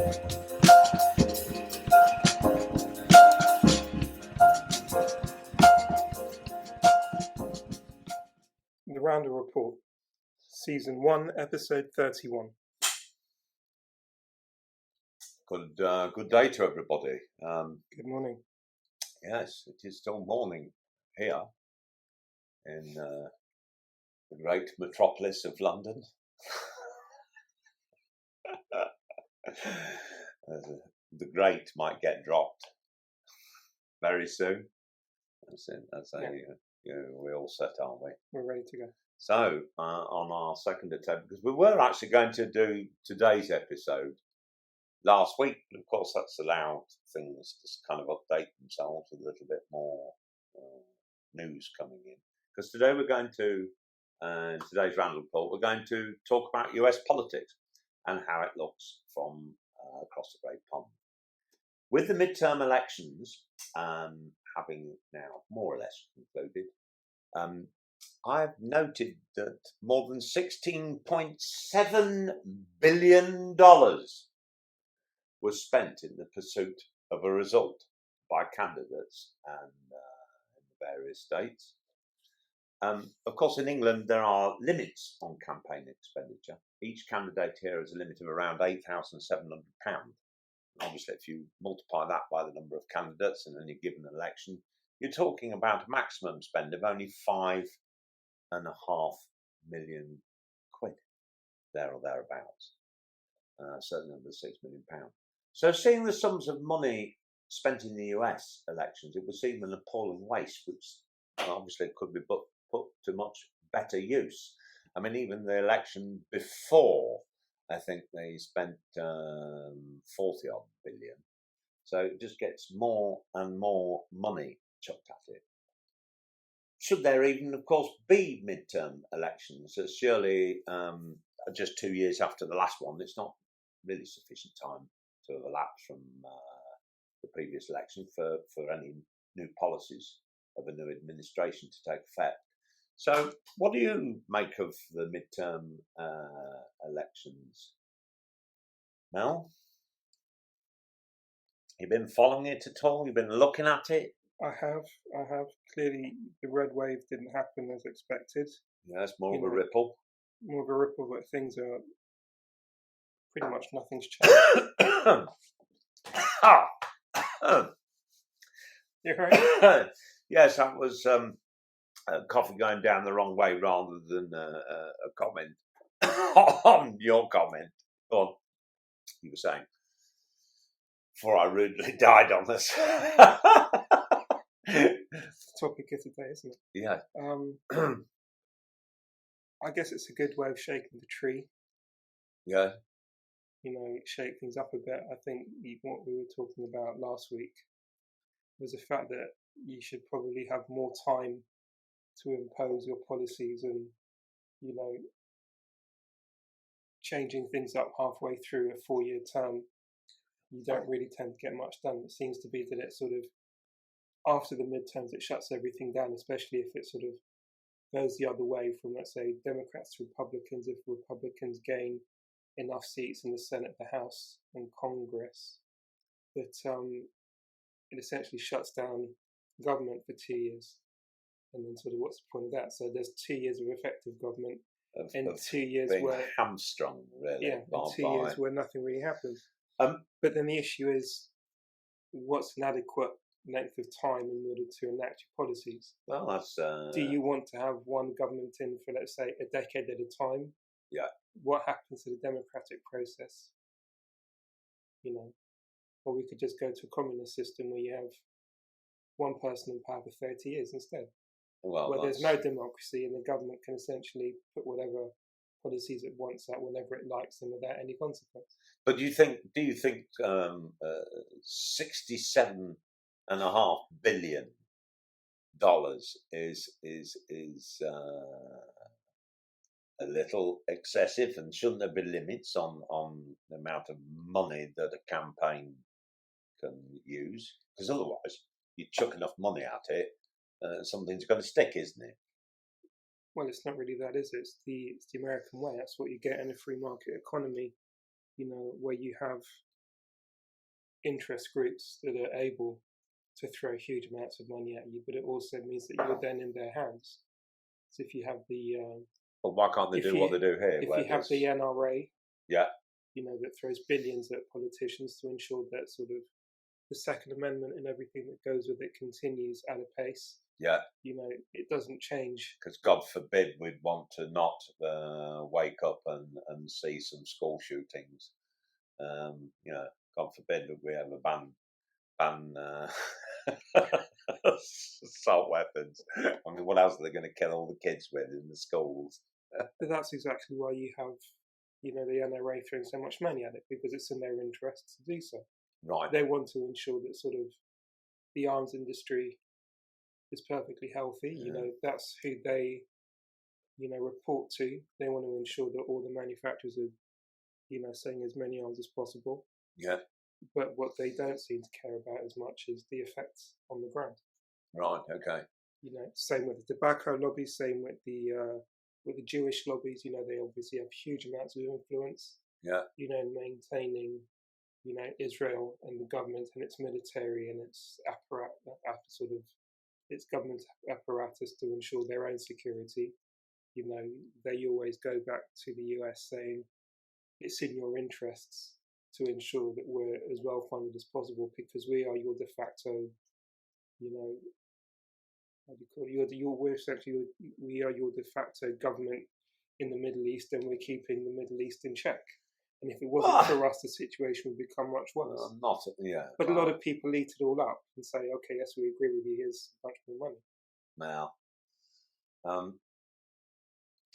The Randal Report, Season 1, Episode 31. Good day to everybody. Good morning. Yes, it is still morning here in the great metropolis of London. The great might get dropped very soon. That's it. That's how we're all set, aren't we? We're ready to go. So, on our second attempt, because we were actually going to do today's episode last week, but of course that's allowed things to kind of update themselves with a little bit more news coming in. Because today we're going to, today's Randal Report, we're going to talk about US politics and how it looks from across the Great Pond. With the midterm elections having now more or less concluded, I've noted that more than $16.7 billion was spent in the pursuit of a result by candidates and in the various states. Of course, in England, there are limits on campaign expenditure. Each candidate here has a limit of around £8,700. Obviously, if you multiply that by the number of candidates in any given election, you're talking about a maximum spend of only £5.5 million, there or thereabouts. Certainly under £6 million. So, seeing the sums of money spent in the US elections, it would seem an appalling waste, which obviously could be put to much better use. I mean, even the election before, I think they spent 40-odd billion. So it just gets more and more money chucked at it. Should there even, of course, be midterm elections? It's surely just 2 years after the last one. It's not really sufficient time to have elapsed from the previous election for any new policies of a new administration to take effect. So what do you make of the midterm elections, Mel? You've been following it at all? You've been looking at it? I have. Clearly, the red wave didn't happen as expected. Yeah, it's more of a ripple. More of a ripple, but things are pretty much nothing's changed. You're right. Yes, that was coffee going down the wrong way rather than a comment on your comment. Go on, you were saying, before I rudely died on this. Topic of today, isn't it? Yeah. I guess it's a good way of shaking the tree. Yeah. Shake things up a bit. I think what we were talking about last week was the fact that you should probably have more time to impose your policies and, changing things up halfway through a 4-year term. You don't really tend to get much done. It seems to be that it sort of, after the midterms, it shuts everything down, especially if it sort of goes the other way from, let's say, Democrats to Republicans. If Republicans gain enough seats in the Senate, the House and Congress, that it essentially shuts down government for 2 years. And then sort of what's the point of that? So there's 2 years of effective government and 2 years where hamstrung, really. Yeah, and 2 years where nothing really happens. But then the issue is, what's an adequate length of time in order to enact your policies? Well, that's. Do you want to have one government in for, let's say, a decade at a time? Yeah. What happens to the democratic process? Or we could just go to a communist system where you have one person in power for 30 years instead. Well, where there's no democracy and the government can essentially put whatever policies it wants out whenever it likes them without any consequence. But do you think $67.5 billion is a little excessive, and shouldn't there be limits on the amount of money that a campaign can use? Because otherwise, you chuck enough money at it, something's going to stick, isn't it? Well, it's not really that, is it? It's the American way. That's what you get in a free market economy, where you have interest groups that are able to throw huge amounts of money at you, but it also means that you're then in their hands. So if you have But why can't they do what they do here? If you have the NRA, yeah, that throws billions at politicians to ensure that sort of the Second Amendment and everything that goes with it continues at a pace. Yeah. It doesn't change. Because God forbid we'd want to not wake up and see some school shootings. God forbid that we ever ban assault weapons. I mean, what else are they going to kill all the kids with in the schools? But that's exactly why you have, the NRA throwing so much money at it, because it's in their interest to do so. Right. They want to ensure that sort of the arms industry is perfectly healthy. Yeah. That's who they, report to. They want to ensure that all the manufacturers are, selling as many arms as possible. Yeah. But what they don't seem to care about as much is the effects on the ground. Right. Okay. Same with the tobacco lobbies. Same with the Jewish lobbies. They obviously have huge amounts of influence. Yeah. Maintaining, Israel and the government and its military and its its government apparatus to ensure their own security. They always go back to the US saying it's in your interests to ensure that we're as well funded as possible because we are your de facto, how do you call it? We are your de facto government in the Middle East, and we're keeping the Middle East in check. And if it wasn't for us, the situation would become much worse. But a lot of people eat it all up and say, okay, yes, we agree with you, here's much more money. Now,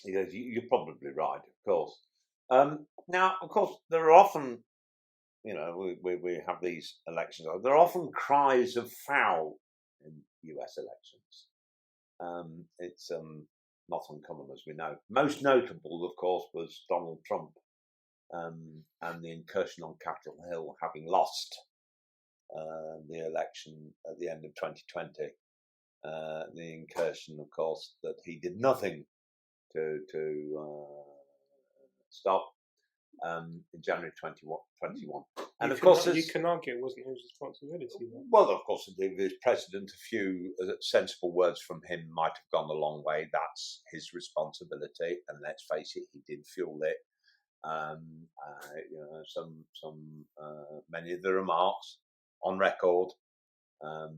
you're probably right, of course. Now, of course, there are often, we have these elections, there are often cries of foul in US elections. It's not uncommon, as we know. Most notable, of course, was Donald Trump. And the incursion on Capitol Hill, having lost the election at the end of 2020. The incursion, of course, that he did nothing to stop in January 2021. And of course, you can argue it wasn't his responsibility. Though. Well, of course, the president, a few sensible words from him might have gone a long way. That's his responsibility, and let's face it, he did fuel it. Many of the remarks on record go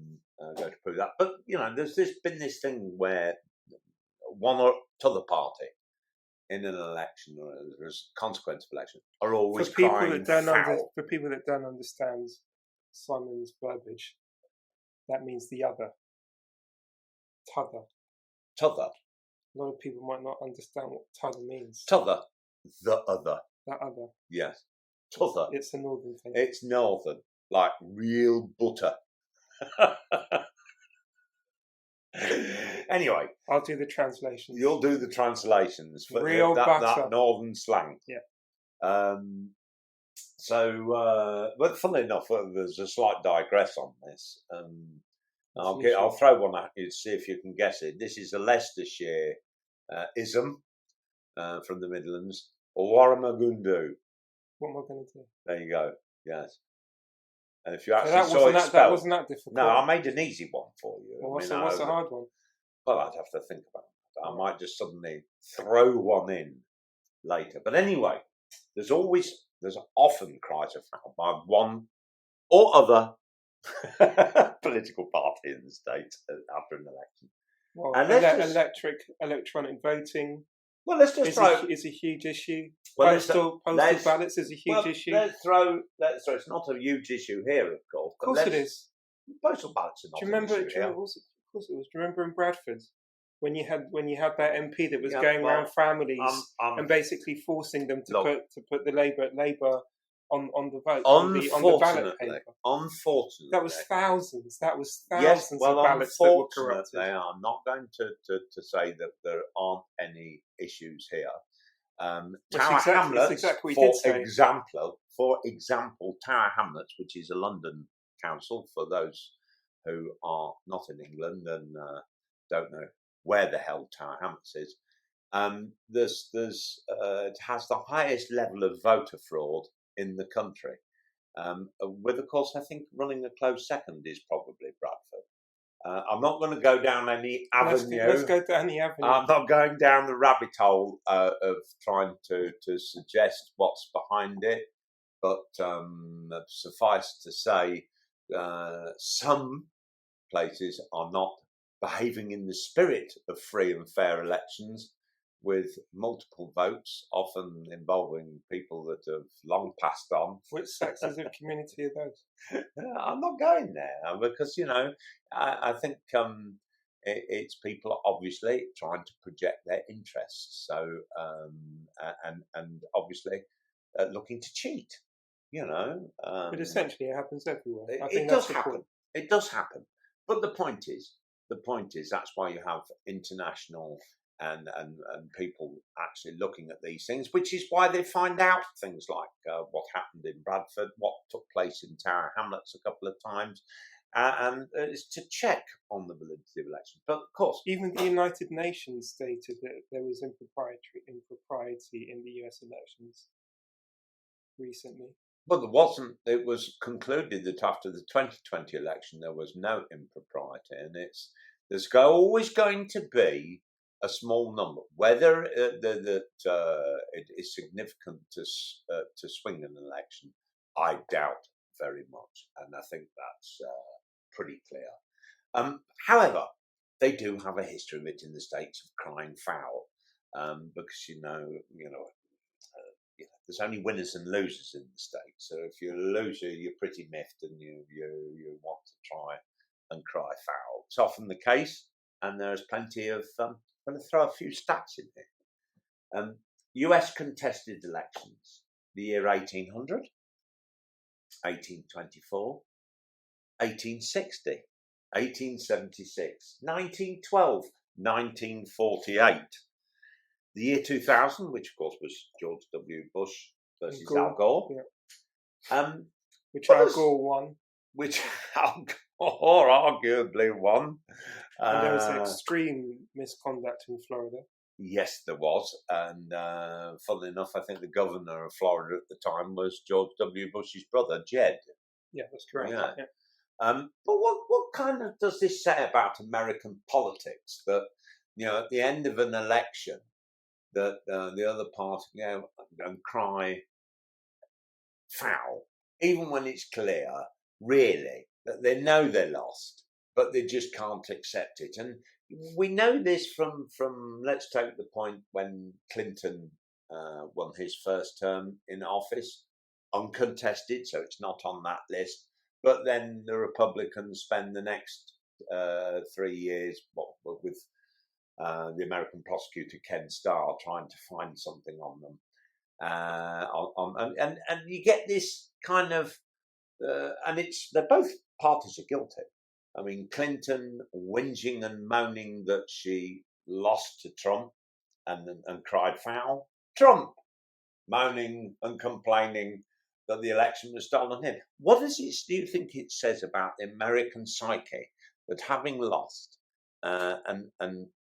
to prove that. But there's been this thing where one or t'other party in an election or as a consequence of election are always crying foul. For people that don't understand Simon's verbiage, that means the other. T'other. T'other. A lot of people might not understand what t'other means. T'other. The other. That other. Yes. T'other. It's a northern thing. It's northern. Like real butter. Anyway. I'll do the translations. You'll do the translations for real that northern slang. Yeah. But funnily enough, there's a slight digress on this. I'll throw one at you to see if you can guess it. This is a Leicestershire ism from the Midlands. Waramagundu. What am I going to do? There you go. Yes. And if you actually saw it spelled, that wasn't that difficult. No, I made an easy one for you. Well, what's a hard one? Well, I'd have to think about it. I might just suddenly throw one in later. But anyway, there's often cries of foul by one or other political party in the state after an election. Well, electronic voting. Well, let's just throw. It's a huge issue. Well, postal ballots is a huge issue. Let's throw. It's not a huge issue here, of course. Of course it is. Postal ballots are not. Do you remember? An issue here. Of course it was. Do you remember in Bradford when you had that MP that was going around families and basically forcing them to put the Labour on the vote on the ballot paper. Unfortunately, that was thousands. Yes, of ballots that were corrupted. They are not going to say that there aren't any issues here. Tower Hamlets, exactly for example, Tower Hamlets, which is a London council for those who are not in England and don't know where the hell Tower Hamlets is. It has the highest level of voter fraud in the country. with, of course, I think running a close second is probably Bradford. I'm not going to go down any avenue. Let's go down the avenue. I'm not going down the rabbit hole of trying to suggest what's behind it, but suffice to say, some places are not behaving in the spirit of free and fair elections, with multiple votes, often involving people that have long passed on. Which sectors of community are those? I'm not going there because, I think it's people obviously trying to project their interests. So, and obviously looking to cheat, But essentially it happens everywhere. It does happen. It does happen. But the point is that's why you have international and people actually looking at these things, which is why they find out things like what happened in Bradford, what took place in Tower Hamlets a couple of times, and it's to check on the validity of elections. But of course, even the United Nations stated that there was impropriety in the US elections recently. Well, there wasn't. It was concluded that after the 2020 election, there was no impropriety, and there's always going to be a small number. Whether it is significant to swing an election, I doubt very much, and I think that's pretty clear. However, they do have a history of it in the States of crying foul, because there's only winners and losers in the States. So if you're a loser, you're pretty miffed, and you want to try and cry foul. It's often the case, and there's plenty of. I'm going to throw a few stats in here. US contested elections: the year 1800, 1824, 1860, 1876, 1912, 1948. The year 2000, which of course was George W. Bush versus Al Gore. Yeah. Which Al Gore won. Which Al Gore arguably won. And there was extreme misconduct in Florida. Yes, there was. And funnily enough, I think the governor of Florida at the time was George W. Bush's brother, Jed. Yeah, that's correct. Yeah. But what kind of does this say about American politics? That, at the end of an election, that the other party and cry foul, even when it's clear, really, that they know they're lost, but they just can't accept it. And we know this from let's take the point when Clinton won his first term in office, uncontested, so it's not on that list. But then the Republicans spend the next 3 years with the American prosecutor Ken Starr trying to find something on them, and you get this kind of, and they're both parties are guilty. I mean, Clinton whinging and moaning that she lost to Trump and cried foul. Trump moaning and complaining that the election was stolen him. What do you think it says about the American psyche that having lost, and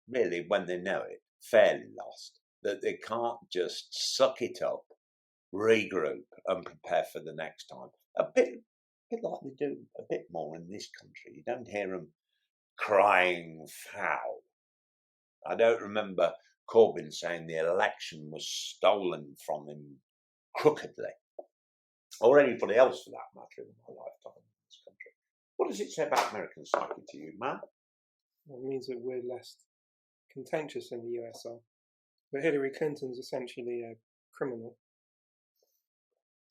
really when they know it, fairly lost, that they can't just suck it up, regroup and prepare for the next time? A bit like they do a bit more in this country. You don't hear them crying foul. I don't remember Corbyn saying the election was stolen from him crookedly, or anybody else for that matter in my lifetime in this country. What does it say about American psyche to you, Matt? Well, it means that we're less contentious in the USA. But Hillary Clinton's essentially a criminal.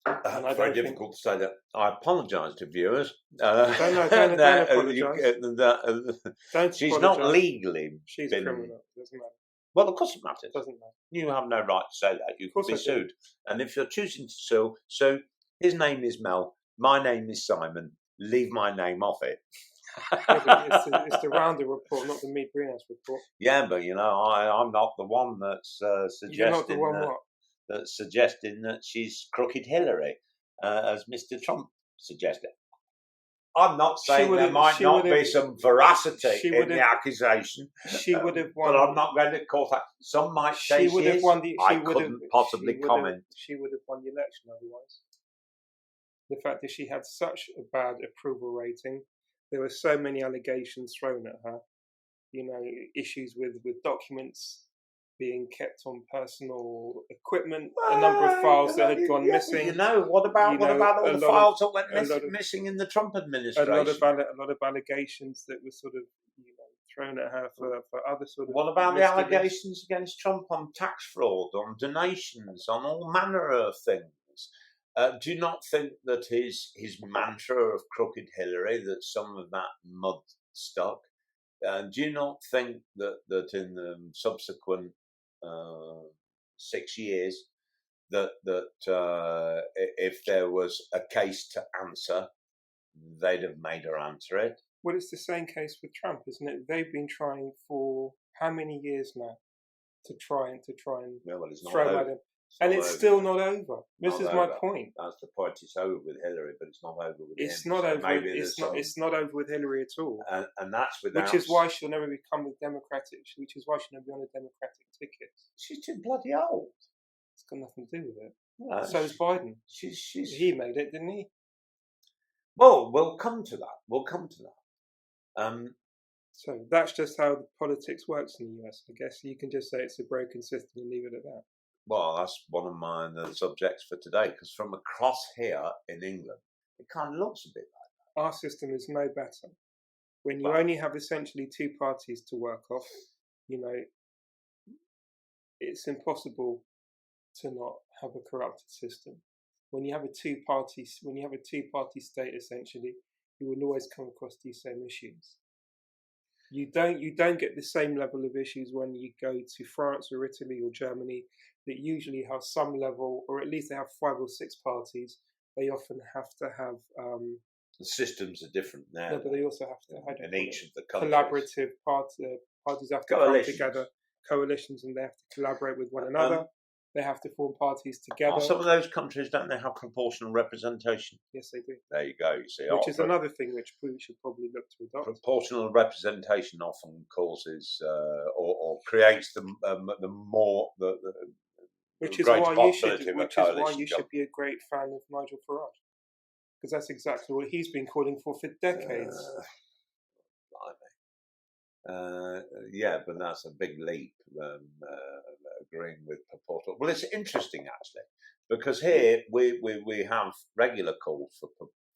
It's very difficult to say that. I apologise to viewers. Don't apologise. She's not legally. She's a criminal. It doesn't matter. Well, of course it matters. It doesn't matter. You have no right to say that. You can be sued. And if you're choosing to sue, his name is Mel, my name is Simon. Leave my name off it. It's the Randal Report, not the Mead-Greenhouse report. Yeah, but I'm not the one that's suggesting. You're not the one that's suggesting that she's crooked Hillary, as Mr. Trump suggested. I'm not saying there might not be some veracity in the accusation. She would have won. But I'm not going to call that. Some might say she is. I couldn't possibly comment. She would have won the election otherwise. The fact that she had such a bad approval rating, there were so many allegations thrown at her. Issues with documents being kept on personal equipment, a number of files that had gone missing. What about all the files that went missing in the Trump administration? A lot of allegations that were sort of thrown at her for other sort of. What about the allegations against Trump on tax fraud, on donations, on all manner of things? Do you not think that his mantra of crooked Hillary, that some of that mud stuck? Do you not think that in the subsequent 6 years that if there was a case to answer, they'd have made her answer it? Well, it's the same case with Trump, isn't it? They've been trying for how many years now to try and throw him at him. And it's still not over. This is my point. That's the point. It's over with Hillary, but it's not over with him. It's not over. It's not over with Hillary at all. And that's without. Which is why she'll never become a Democratic. Which is why she'll never be on a Democratic ticket. She's too bloody old. It's got nothing to do with it. No, so is Biden. He made it, didn't he? Well, we'll come to that. So that's just how politics works in the US. I guess you can just say it's a broken system and leave it at that. Well, that's one of my subjects for today, because from across here in England, it kind of looks a bit like that. Our system is no better. When you only have essentially two parties to work off, it's impossible to not have a corrupted system. When you have a two-party state, essentially, you will always come across these same issues. You don't get the same level of issues when you go to France or Italy or Germany that usually have some level, or at least they have 5 or 6 parties. They often have to have. The systems are different now. No, but they also have to have in each of the countries. Collaborative parties have to come together, coalitions, and they have to collaborate with one another. They have to form parties together. Some of those countries, don't they have proportional representation? Yes, they do. There you go. You see, which is another thing which we should probably look to adopt. Proportional representation often causes or creates which is why you should be a great fan of Nigel Farage, because that's exactly what he's been calling for decades. Yeah, but that's a big leap. Agreeing with proportional. Well, it's interesting actually, because here we have regular calls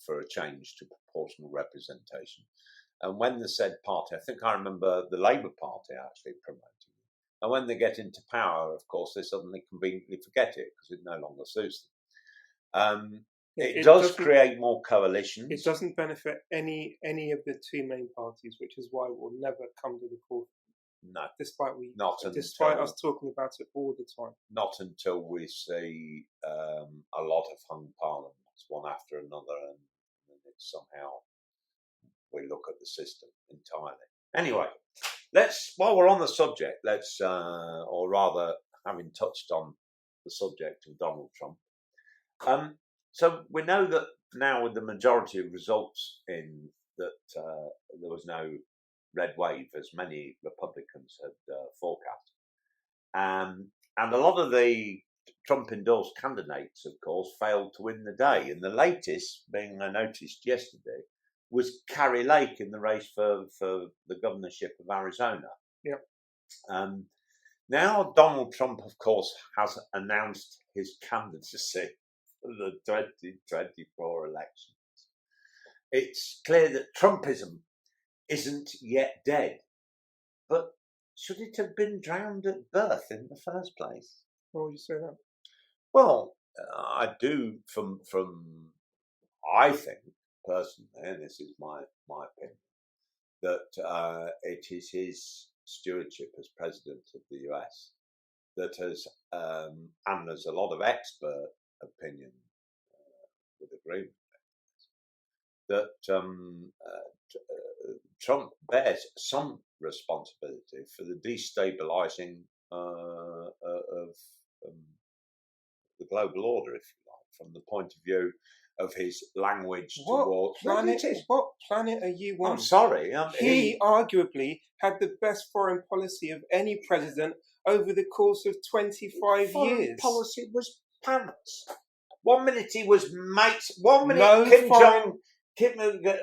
for a change to proportional representation, and when the said party, I think I remember the Labour Party actually promoting it, and when they get into power, of course, they suddenly conveniently forget it because it no longer suits them. It does create more coalitions. It doesn't benefit any of the two main parties, which is why it will never come to the core. No, despite us talking about it all the time. Not until we see a lot of hung parliaments, one after another, and it's somehow we look at the system entirely. Anyway, while we're on the subject, or rather, having touched on the subject of Donald Trump, so we know that now with the majority of results in that there was no red wave, as many Republicans had forecast. And a lot of the Trump-endorsed candidates, of course, failed to win the day. And the latest, being I noticed yesterday, was Carrie Lake in the race for the governorship of Arizona. Yep. Now Donald Trump, of course, has announced his candidacy for the 2024 elections. It's clear that Trumpism isn't yet dead, but should it have been drowned at birth in the first place? Why would you say that? Well, I do I think personally, and this is my opinion, that it is his stewardship as president of the US that has, and there's a lot of expert opinion would agree with that Trump bears some responsibility for the destabilising of the global order, if you like, from the point of view of his language towards... What planet are you on? I'm sorry. He arguably had the best foreign policy of any president over the course of 25 years. Foreign policy was pants. 1 minute he was mates. 1 minute No Kim foreign- Jong.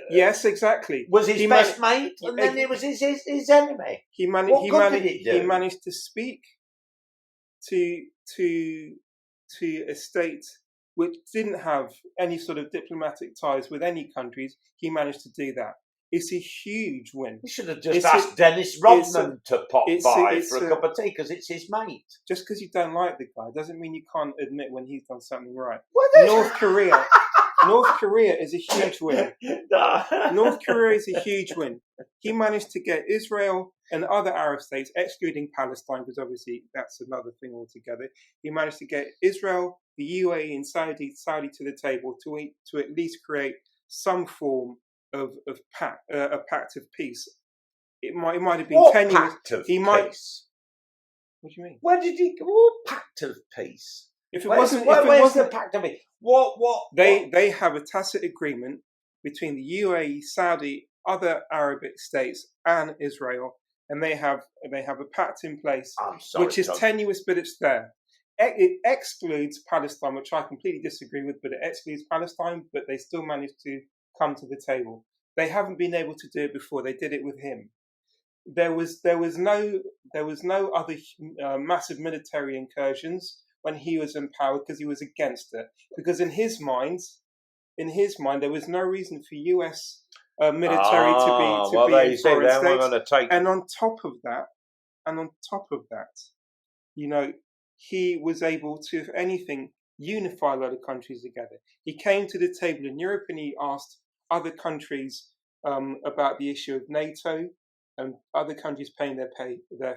Yes, exactly. Was his best mate, and then it was his enemy. What good did it do? He managed to speak to a state which didn't have any sort of diplomatic ties with any countries. He managed to do that. It's a huge win. We should have just asked Dennis Rodman to pop by for a cup of tea because it's his mate. Just because you don't like the guy doesn't mean you can't admit when he's done something right. North Korea is a huge win. North Korea is a huge win. He managed to get Israel and other Arab states, excluding Palestine, because obviously that's another thing altogether. He managed to get Israel, the UAE, and Saudi to the table to at least create some form of a pact of peace. It might have been what tenuous. Pact of peace? What do you mean? Where did he? What pact of peace? If it where's the pact of peace? What? They have a tacit agreement between the UAE, Saudi, other Arabic states, and Israel, and they have a pact in place, which is tenuous, but it's there. It excludes Palestine, which I completely disagree with, but it excludes Palestine, but they still managed to come to the table. They haven't been able to do it before. They did it with him. There was no other massive military incursions when he was in power because he was against it. Because in his mind, there was no reason for US military to be in foreign states. And on top of that, he was able to, if anything, unify a lot of countries together. He came to the table in Europe and he asked other countries about the issue of NATO and other countries paying their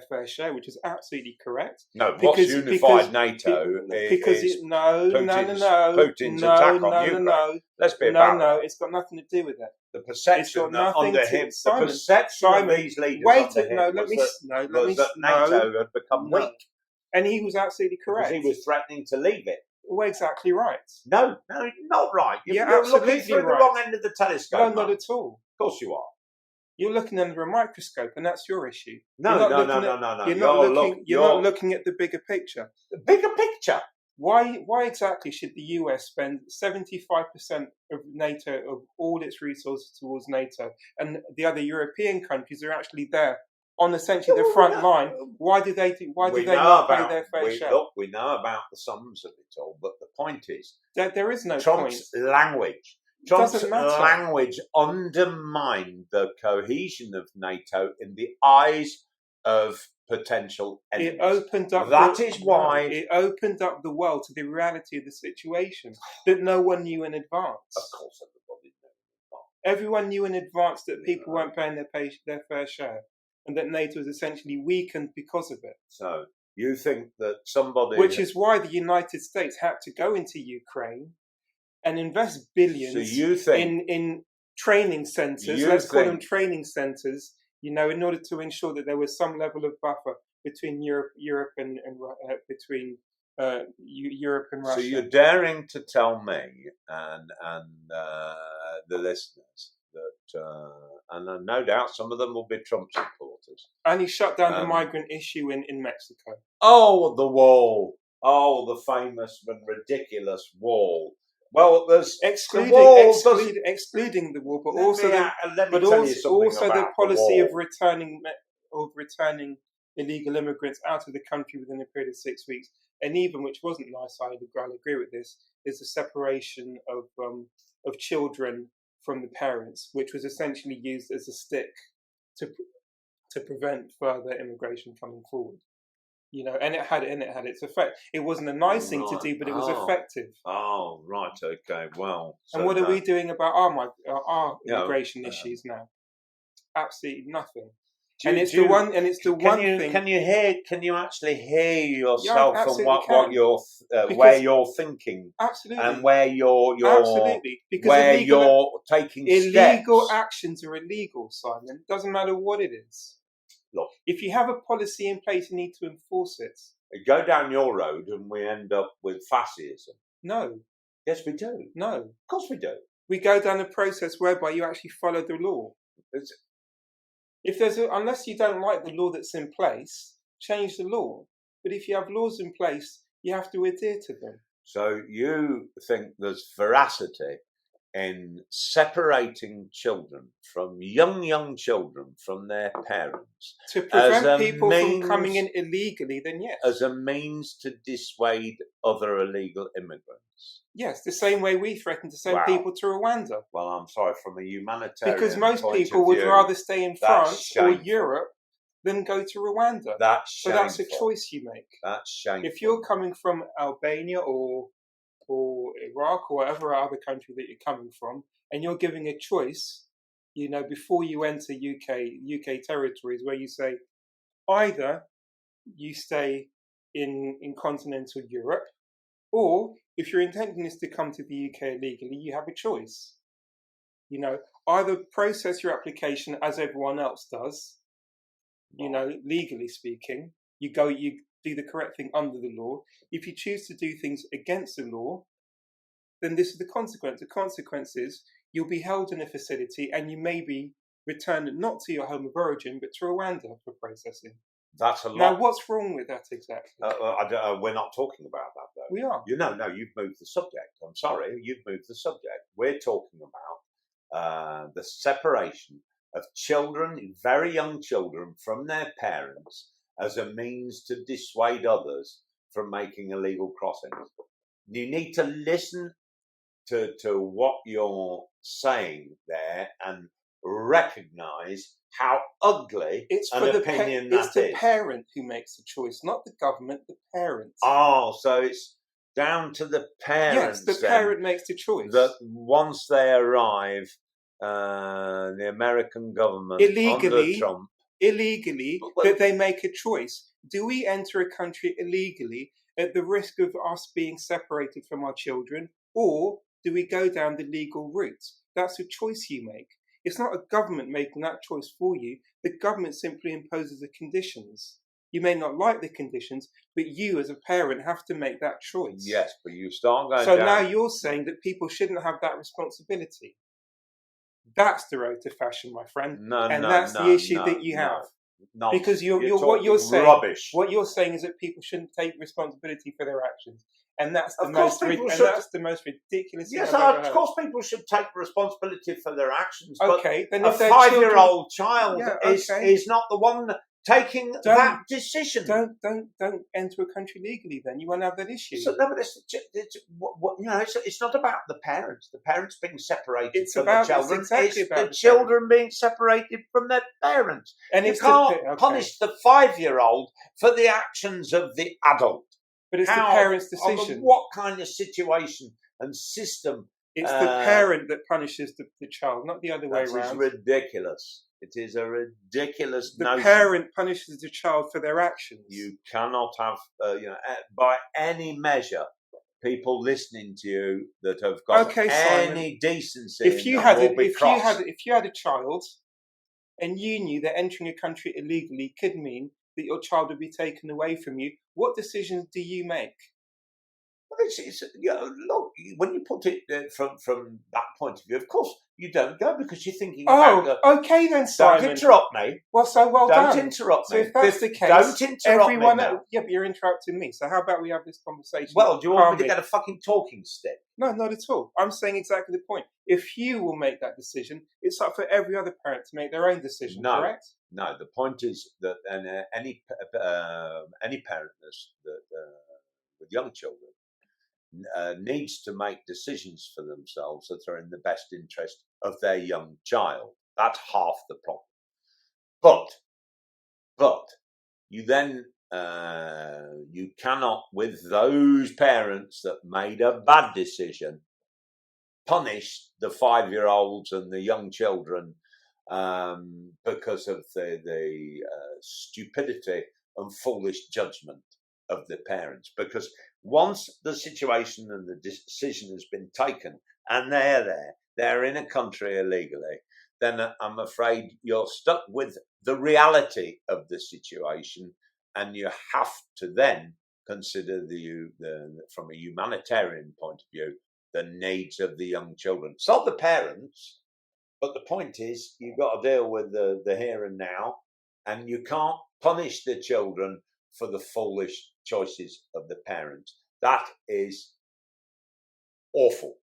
fair share, which is absolutely correct. No, what's unified NATO? Putin's attack on Ukraine. Let's be about no, it's got nothing to do with that. The perception under him, the perception of these leaders under him was that NATO had become weak. And he was absolutely correct. Because he was threatening to leave it. Well, exactly right. No, not right. You're looking through the wrong end of the telescope. No, not at all. Of course you are. You're looking under a microscope, and that's your issue. No. You're not looking at the bigger picture. The bigger picture? Why exactly should the US spend 75% of NATO, of all its resources towards NATO, and the other European countries are actually there on essentially the front line? Why do they not pay their fair share? Look, we know about the sums of it all, but the point is there is no Trump's point. Trump's language undermined the cohesion of NATO in the eyes of potential enemies. It opened up it opened up the world to the reality of the situation that no one knew in advance. Of course, everybody knew in advance. Everyone knew in advance that people weren't paying their fair share, and that NATO was essentially weakened because of it. So you think that somebody, which is why the United States had to go into Ukraine and invest billions in training centres. Let's call them training centres. In order to ensure that there was some level of buffer between Europe and Russia. So you're daring to tell me and the listeners that, and no doubt some of them will be Trump supporters. And he shut down the migrant issue in Mexico. Oh, the wall. Oh, the famous and ridiculous wall. Well, there's excluding the wall, but also the policy of returning illegal immigrants out of the country within a period of 6 weeks, and even, which wasn't nice, I'll agree with this, is the separation of children from the parents, which was essentially used as a stick to prevent further immigration coming forward. And it had its effect. It wasn't a nice thing to do, but it was effective. Oh, right, okay, well. And what are we doing about our immigration issues now? Absolutely nothing. Can you actually hear yourself and what where you're thinking? Absolutely. And where you're because where you're taking illegal steps. Actions are illegal, Simon. It doesn't matter what it is. Look, if you have a policy in place, you need to enforce it. Go down your road and we end up with fascism. No. Yes, we do. No. Of course we do. We go down a process whereby you actually follow the law. Unless you don't like the law that's in place, change the law. But if you have laws in place, you have to adhere to them. So you think there's veracity in separating children from young children from their parents To prevent people from coming in illegally, then yes. As a means to dissuade other illegal immigrants. Yes, the same way we threaten to send people to Rwanda. Well, I'm sorry, from a humanitarian because most people would rather stay in France or Europe than go to Rwanda. So that's a choice you make. That's shameful. If you're coming from Albania or Iraq or whatever other country that you're coming from, and you're giving a choice, before you enter UK territories, where you say either you stay in continental Europe, or if your intention is to come to the UK illegally, you have a choice. Either process your application as everyone else does, legally speaking. You do the correct thing under the law. If you choose to do things against the law, then this is the consequence. The consequence is you'll be held in a facility and you may be returned not to your home of origin, but to Rwanda for processing. That's a lot. Now, what's wrong with that exactly? We're not talking about that, though. We are. No, you've moved the subject. I'm sorry, you've moved the subject. We're talking about the separation of children, very young children, from their parents as a means to dissuade others from making illegal crossings. You need to listen to what you're saying there and recognise how ugly an opinion that is. It's the parent who makes the choice, not the government, the parent. Oh, so it's down to the parents. Yes, the parent makes the choice. That once they arrive, the American government under Trump, that they make a choice. Do we enter a country illegally at the risk of us being separated from our children, or do we go down the legal route? That's a choice you make. It's not a government making that choice for you. The government simply imposes the conditions. You may not like the conditions, but you as a parent have to make that choice. Yes, but you start going So down. now you're saying that people shouldn't have that responsibility. That's the road to fashion, my friend. That's the issue that you have. Because what you're saying, rubbish. What you're saying is that people shouldn't take responsibility for their actions. And that's the most ridiculous thing Yes, I've ever heard. of course people should take responsibility for their actions. Okay, but then if a 5-year-old child is not the one taking that decision. Don't enter a country legally. Then you won't have that issue. So no, but it's not about the parents. The parents being separated from the children. It's exactly about the children being separated from their parents. And you can't punish the 5-year-old for the actions of the adult. But it's the parent's decision. What kind of situation and system? It's the parent that punishes the child, not the other way around. It's ridiculous. It is a ridiculous notion. The parent punishes the child for their actions. You cannot have, by any measure, people listening to you that have got any decency. If you had a child, and you knew that entering a country illegally could mean that your child would be taken away from you, what decisions do you make? Look, when you put it from that point of view, of course you don't go because you're thinking. Okay then, Simon. Don't interrupt me. Well done. Don't interrupt me. So if that's the case, don't interrupt me now. Yeah, but you're interrupting me. So how about we have this conversation? Well, do you want me to get a fucking talking stick? No, not at all. I'm saying exactly the point. If you will make that decision, it's up for every other parent to make their own decision. Correct? No. The point is that any parent with young children needs to make decisions for themselves that are in the best interest of their young child. That's half the problem. But you then you cannot, with those parents that made a bad decision, punish the 5-year-olds and the young children because of the stupidity and foolish judgment of the parents. Because once the situation and the decision has been taken and they're in a country illegally, then I'm afraid you're stuck with the reality of the situation, and you have to then consider from a humanitarian point of view, the needs of the young children. It's not the parents, but the point is you've got to deal with the here and now, and you can't punish the children for the foolish choices of the parents. That is awful.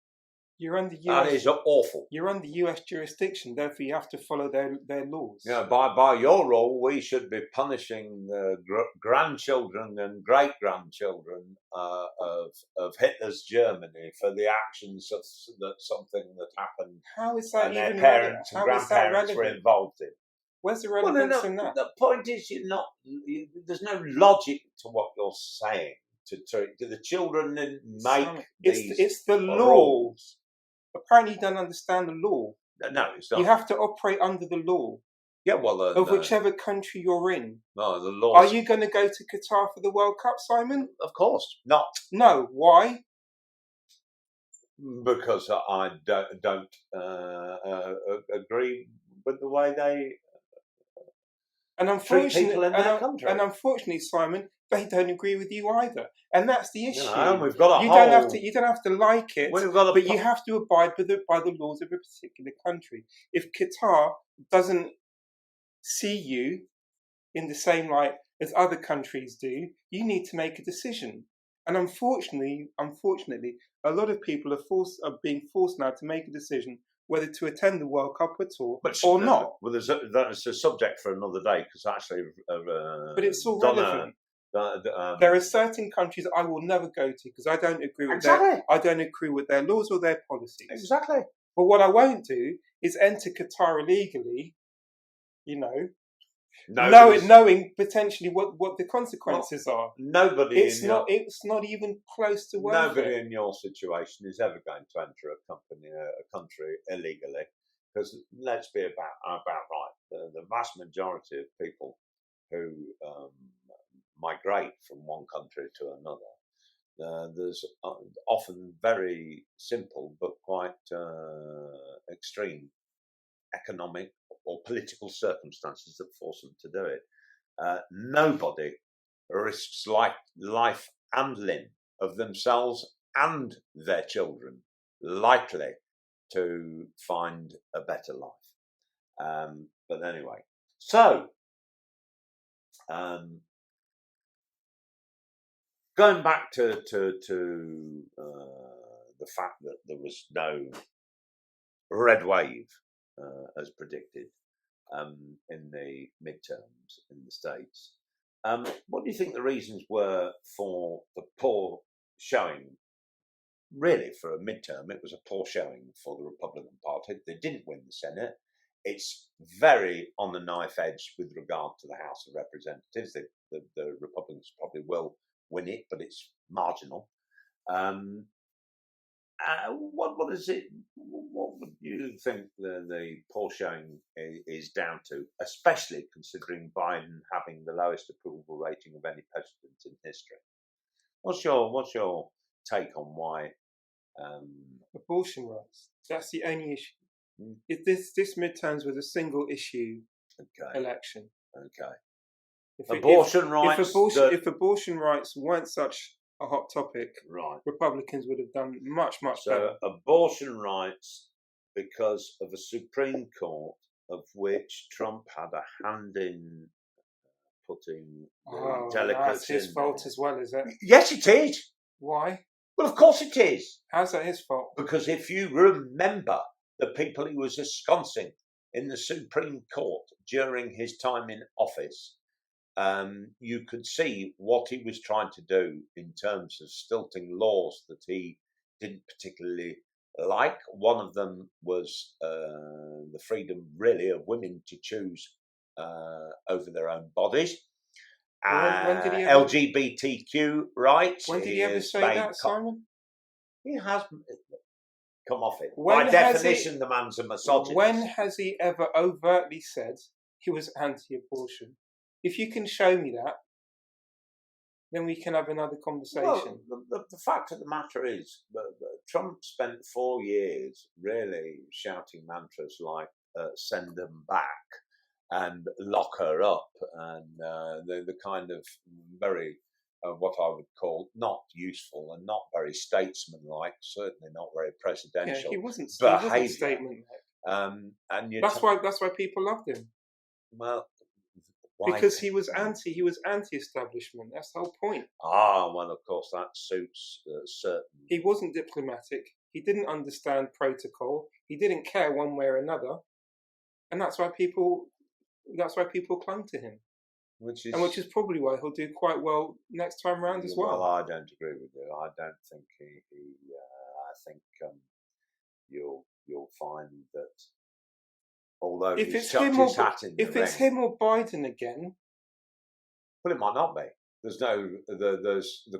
You're under That is awful. You're under US jurisdiction, therefore you have to follow their laws. You know, by your rule, we should be punishing the grandchildren and great grandchildren of Hitler's Germany for the actions of something that happened. How is that and even their parents and how is that grandparents were relevant? involved in. Where's the relevance Well, in that? the point is, there's no logic to what you're saying. To the children make it's the law. rules. Apparently, you don't understand the law. No, it's not. You have to operate under the law. Yeah, well, of whichever country you're in. No, the law. Are you going to go to Qatar for the World Cup, Simon? Of course not. No. Why? Because I don't agree with the way they treat people in their country. And unfortunately, Simon, they don't agree with you either. And that's the issue. We've got you don't have to like it, but you have to abide by the laws of a particular country. If Qatar doesn't see you in the same light as other countries do, you need to make a decision. And unfortunately, a lot of people are being forced now to make a decision whether to attend the World Cup at all or not. Well, that's a subject for another day, because actually, but it's all relevant. There are certain countries I will never go to because I don't agree with I don't agree with their laws or their policies. Exactly. But what I won't do is enter Qatar illegally. Knowing potentially what the consequences are. It's not even close to worth Nobody in your situation is ever going to enter a country illegally, because let's be about right. The vast majority of people who migrate from one country to another, there's often very simple but quite extreme economic or political circumstances that force them to do it. Nobody risks life and limb of themselves and their children likely to find a better life. But anyway, so going back to the fact that there was no red wave as predicted in the midterms in the States. What do you think the reasons were for the poor showing? Really, for a midterm, it was a poor showing for the Republican Party. They didn't win the Senate. It's very on the knife edge with regard to the House of Representatives. The Republicans probably will win it, but it's marginal. What is it? What would you think the poor showing is down to, especially considering Biden having the lowest approval rating of any president in history? What's your take on why abortion rights? That's the only issue. If this midterms was a single issue election. Okay. If abortion rights weren't such a hot topic, right, Republicans would have done much better. So abortion rights, because of a Supreme Court of which Trump had a hand in putting that's his fault as well, is it? Yes, it is. Why? Well, of course it is. How's that his fault? Because if you remember the people he was ensconcing in the Supreme Court during his time in office, you could see what he was trying to do in terms of stilting laws that he didn't particularly like. One of them was the freedom, really, of women to choose over their own bodies. When did he LGBTQ rights. When did he ever say that, Simon? He has come off it. By definition, the man's a misogynist. When has he ever overtly said he was anti-abortion? If you can show me that, then we can have another conversation. Well, the fact of the matter is that Trump spent 4 years really shouting mantras like send them back and lock her up, and the kind of very, what I would call not useful and not very statesmanlike, certainly not very presidential. Yeah, he wasn't behaviour. Statesmanlike. And that's why people loved him. Well, because he was anti-establishment. That's the whole point. Well, of course, that suits certain. He wasn't diplomatic. He didn't understand protocol. He didn't care one way or another, and that's why people clung to him. Which is probably why he'll do quite well next time round as well. Well, I don't agree with you. I don't think I think you'll find that although he's chucked his hat in the ring, it's him or Biden again, well, it might not be. There's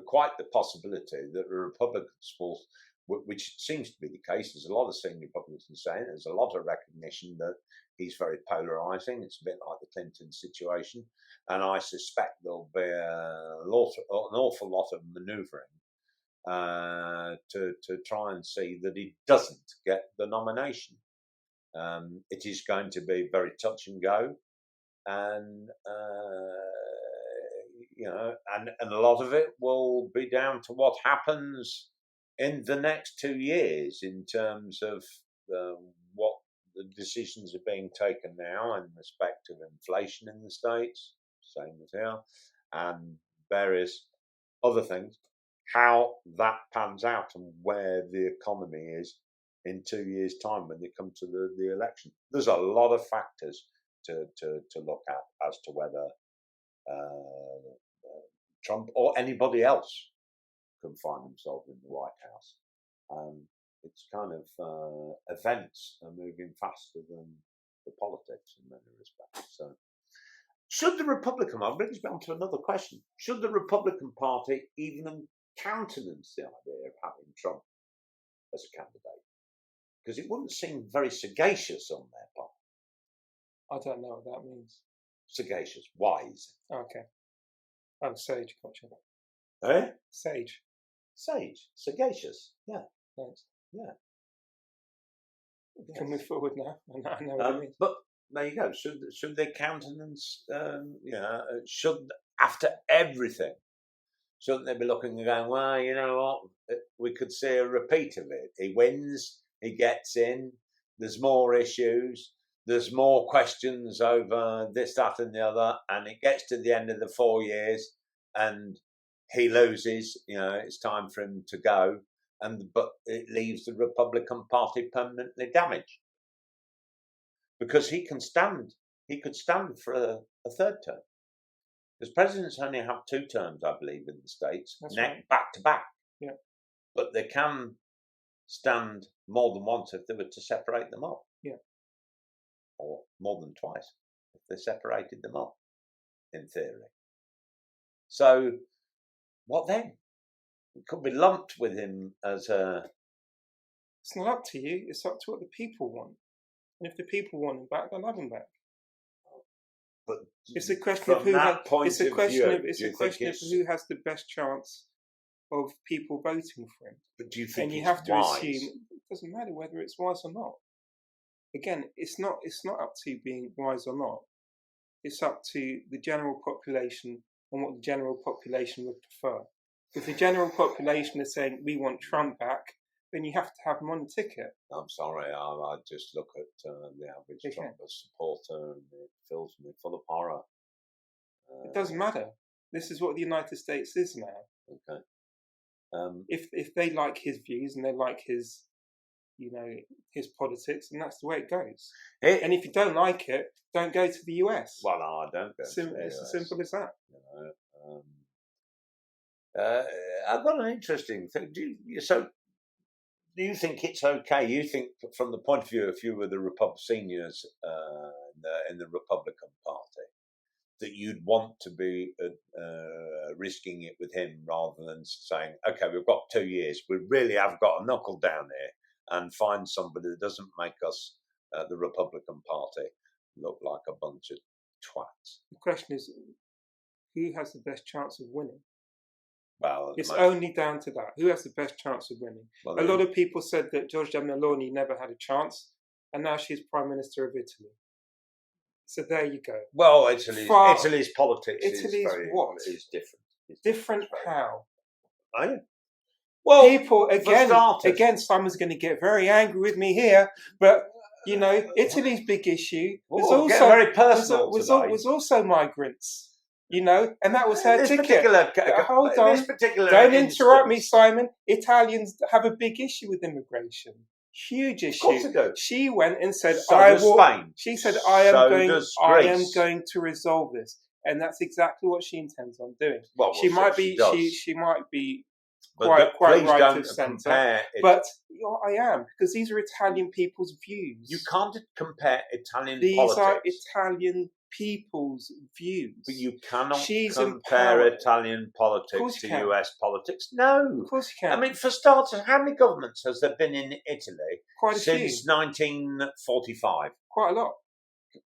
quite the possibility that the Republicans will, which seems to be the case. There's a lot of senior Republicans saying there's a lot of recognition that he's very polarising. It's a bit like the Clinton situation, and I suspect there'll be an awful lot of manoeuvring to try and see that he doesn't get the nomination. It is going to be very touch and go, and and a lot of it will be down to what happens in the next 2 years in terms of what the decisions are being taken now in respect of inflation in the States, same as here, and various other things, how that pans out and where the economy is in 2 years' time when they come to the election. There's a lot of factors to look at as to whether Trump or anybody else can find themselves in the White House. It's kind of events are moving faster than the politics in many respects. So, should the Republican, I'll bring this on to another question, should the Republican Party even countenance the idea of having Trump as a candidate? Because it wouldn't seem very sagacious on their part. I don't know what that means. Sagacious, wise. Okay. I'm sage, gotcha. Eh? Sage. Sage, sagacious, yeah. Thanks. Yeah. We can move forward now. I know what it means. But there you go. Should they countenance, should, after everything, shouldn't they be looking and going, well, you know what, we could see a repeat of it. He wins, he gets in, there's more issues, there's more questions over this, that and the other, and it gets to the end of the 4 years and he loses, it's time for him to go, but it leaves the Republican Party permanently damaged. Because he could stand for a third term. Because presidents only have 2 terms, I believe, in the States, right. Back to back. Yeah. But they can stand more than once if they were to separate them up. Yeah. Or more than twice if they separated them up, in theory. So, what then? It could be lumped with him as a... It's not up to you, it's up to what the people want. And if the people want him back, they'll have him back. But it's a question of who who has the best chance of people voting for him. But do you think and you have to assume it doesn't matter whether it's wise or not. Again, it's not up to being wise or not. It's up to the general population and what the general population would prefer. If the general population is saying we want Trump back, then you have to have him on the ticket. I'm sorry, I just look at the average Trump supporter and it fills me full of horror. It doesn't matter. This is what the United States is now. Okay. If they like his views and they like his, his politics, and that's the way it goes. And if you don't like it, don't go to the US. Well, no, I don't go to the US. It's as simple as that. I've got an interesting thing. Do you think it's okay? You think, from the point of view, if you were the seniors in the Republican Party, that you'd want to be risking it with him rather than saying, okay, we've got 2 years, we really have got a knuckle down here and find somebody that doesn't make us, the Republican Party, look like a bunch of twats? The question is, who has the best chance of winning? Well, it's only down to that. Who has the best chance of winning? Well, a lot of people said that Giorgia Meloni never had a chance, and now she's Prime Minister of Italy. So there you go. Well, Italy's politics is different. It's different how? Well, people, again, someone's going to get very angry with me here, but, Italy's big issue was also migrants. You know, and that was her this ticket. Hold on. This particular Don't instance, interrupt me, Simon. Italians have a big issue with immigration. Huge issue. Of course they do. She went and said, So does Spain. She said, I am does Greece. going to resolve this. And that's exactly what she intends on doing. Well, she might be quite right of centre. But I am, because these are Italian people's views. You can't compare Italian these politics. These are Italian people's views. But you cannot compare Italian politics to US politics. No. Of course you can. I mean, for starters, how many governments has there been in Italy since 1945? Quite a lot.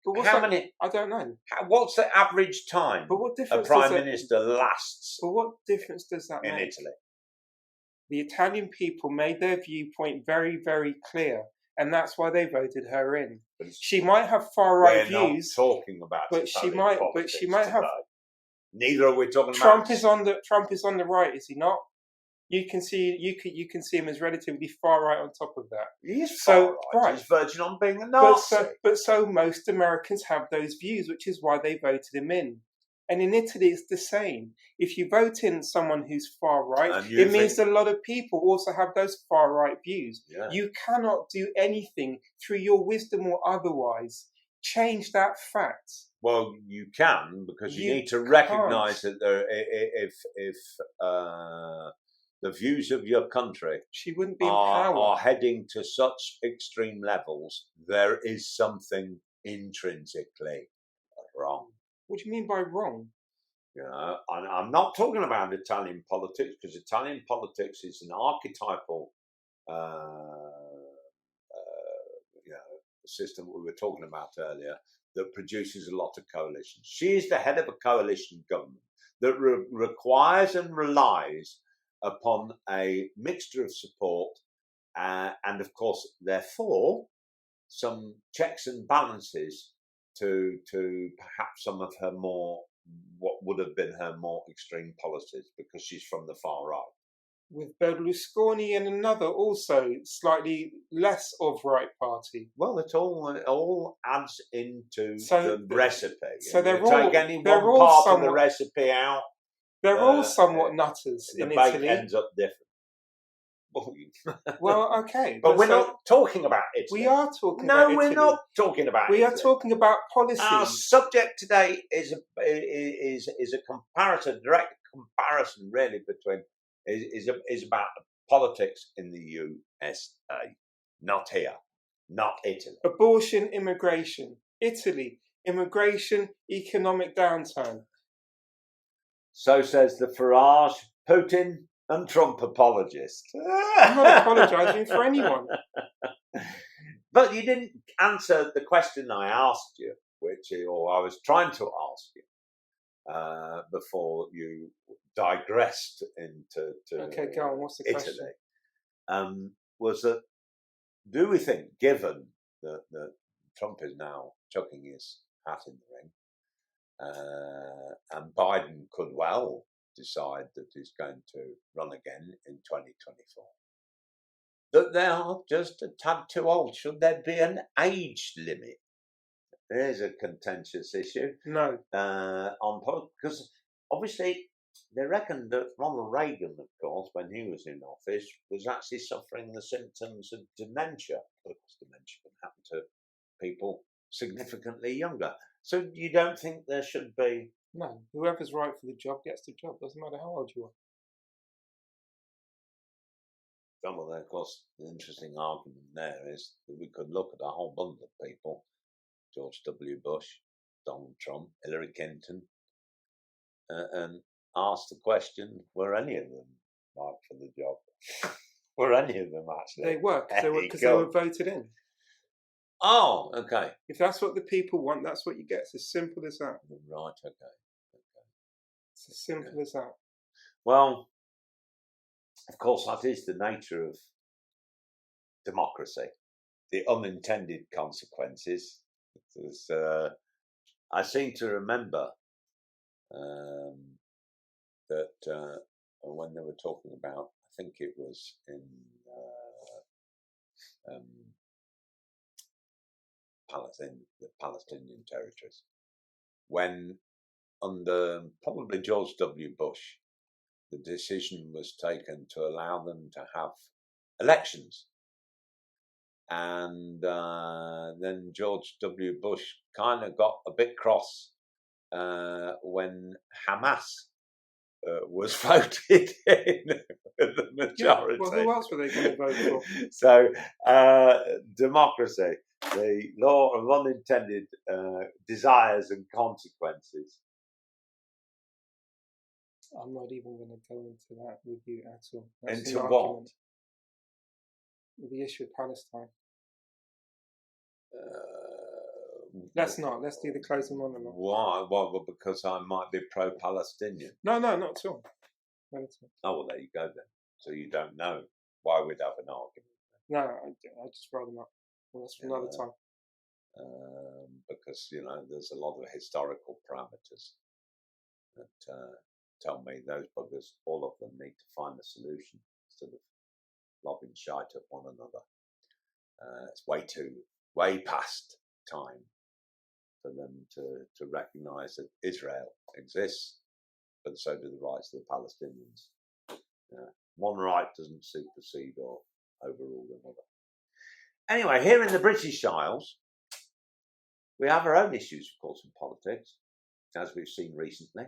But how many? I don't know. What's the average time a prime minister lasts? But what difference does that make? In Italy? The Italian people made their viewpoint very, very clear, and that's why they voted her in. She might have far-right views. We're not talking about Italian politics she might have. Neither are we talking Trump about. Trump is on the right, is he not? You can see him as relatively far right on top of that. He is far right. He's verging on being a Nazi. But so most Americans have those views, which is why they voted him in. And in Italy, it's the same. If you vote in someone who's far right, it means a lot of people also have those far right views. Yeah. You cannot do anything through your wisdom or otherwise change that fact. Well, you can, because you need to recognise that if the views of your country are heading to such extreme levels, there is something intrinsically wrong. What do you mean by wrong? You know, I'm not talking about Italian politics, because Italian politics is an archetypal system we were talking about earlier that produces a lot of coalitions. She is the head of a coalition government that requires and relies upon a mixture of support and, of course, therefore, some checks and balances to perhaps some of her what would have been her more extreme policies, because she's from the far right. With Berlusconi and another also slightly less of right party. Well, it all adds into the recipe. So they're take any one part of the recipe out. They're all somewhat nutters in Italy. The bake ends up different. Well, okay. But we're not talking about Italy. We are talking about Italy. No, we're not talking about Italy. We are talking about policy. Our subject today is a comparison, direct comparison, really, between is about politics in the USA, not here, not Italy. Abortion, immigration, Italy, immigration, economic downturn. So says the Farage, Putin, and Trump apologist. I'm not apologising for anyone. But you didn't answer the question I asked you, or I was trying to ask you, before you digressed into okay, go on. What's the Italy. Question? Was that, do we think, given that Trump is now chucking his hat in the ring, and Biden could well decide that he's going to run again in 2024, that they are just a tad too old? Should there be an age limit? There's a contentious issue. No. Because obviously they reckon that Ronald Reagan, of course, when he was in office, was actually suffering the symptoms of dementia. Of course, dementia can happen to people significantly younger. So you don't think there should be? No. Whoever's right for the job gets the job. Doesn't matter how old you are. Well, of course, the interesting argument there is that we could look at a whole bundle of people: George W. Bush, Donald Trump, Hillary Clinton, and ask the question: were any of them right for the job? Were any of them actually? They were, because they were voted in. Oh, okay. If that's what the people want, that's what you get. It's as simple as that. Right, okay. It's as simple as that. Well, of course, that is the nature of democracy. The unintended consequences. I seem to remember that when they were talking about, I think it was in the Palestinian territories, when under probably George W. Bush, the decision was taken to allow them to have elections. And then George W. Bush kind of got a bit cross when Hamas was voted in with the majority. Yeah, well, who else were they going to vote for? So, democracy, the law of unintended desires and consequences. I'm not even going to go into that with you at all. That's into what? Argument. The issue of Palestine. Let's not. Let's do the closing monologue. Why? Well, because I might be pro-Palestinian. No, not at all. Not at all. Oh, well, there you go then. So you don't know why we'd have an argument. No, I just rather not. Well, that's for another time. Because, there's a lot of historical parameters that tell me those buggers, all of them, need to find a solution instead of lobbing shite at one another. It's way past time for them to recognise that Israel exists, but so do the rights of the Palestinians. One right doesn't supersede or overrule another. Anyway, here in the British Isles, we have our own issues, of course, in politics, as we've seen recently.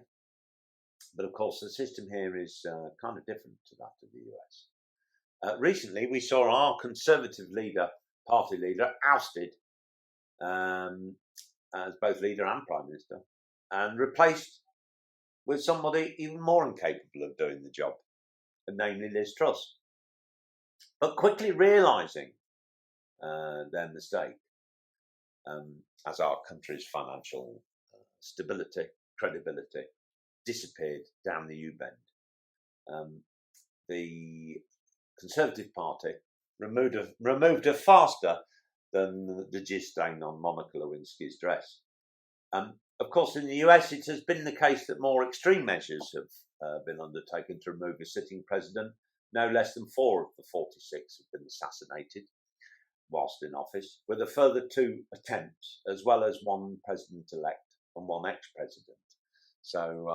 But of course, the system here is kind of different to that of the US. Recently, we saw our Conservative party leader, ousted as both leader and Prime Minister, and replaced with somebody even more incapable of doing the job, namely Liz Truss. But quickly realising their mistake, as our country's financial stability, credibility disappeared down the U-bend, the Conservative Party removed her faster than the jizz stain on Monica Lewinsky's dress. Of course, in the US, it has been the case that more extreme measures have been undertaken to remove a sitting president. No less than 4 of the 46 have been assassinated whilst in office, with a further 2 attempts, as well as 1 president-elect and 1 ex-president. So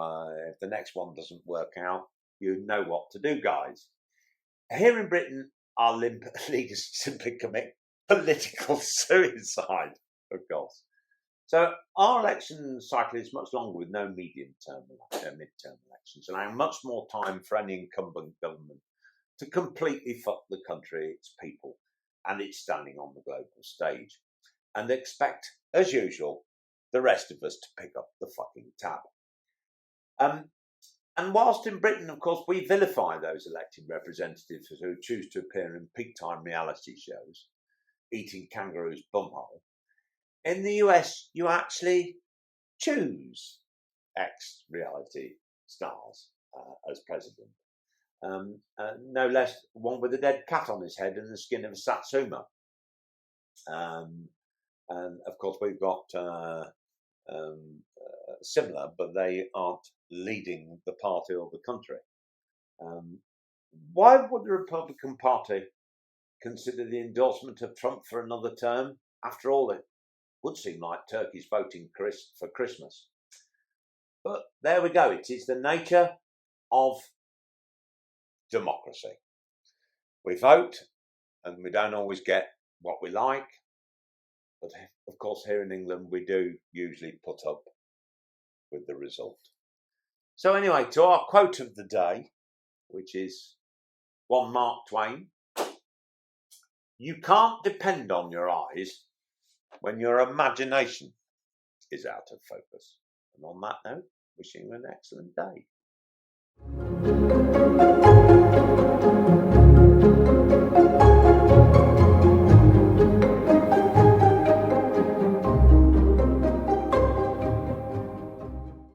if the next one doesn't work out, you know what to do, guys. Here in Britain, our leaders simply commit political suicide, of course. So our election cycle is much longer, with no midterm elections, allowing much more time for any incumbent government to completely fuck the country, its people, and its standing on the global stage, and expect, as usual, the rest of us to pick up the fucking tab. And whilst in Britain, of course, we vilify those elected representatives who choose to appear in peak-time reality shows, eating kangaroos' bumhole, in the US, you actually choose ex-reality stars as president. No less one with a dead cat on his head and the skin of a satsuma. And of course, we've got similar, but they aren't leading the party or the country. Why would the Republican Party consider the endorsement of Trump for another term? After all, it would seem like turkeys voting for Christmas. But there we go. It is the nature of democracy. We vote and we don't always get what we like. But of course, here in England, we do usually put up with the result. So anyway, to our quote of the day, which is one Mark Twain: "You can't depend on your eyes when your imagination is out of focus." And on that note, wishing you an excellent day.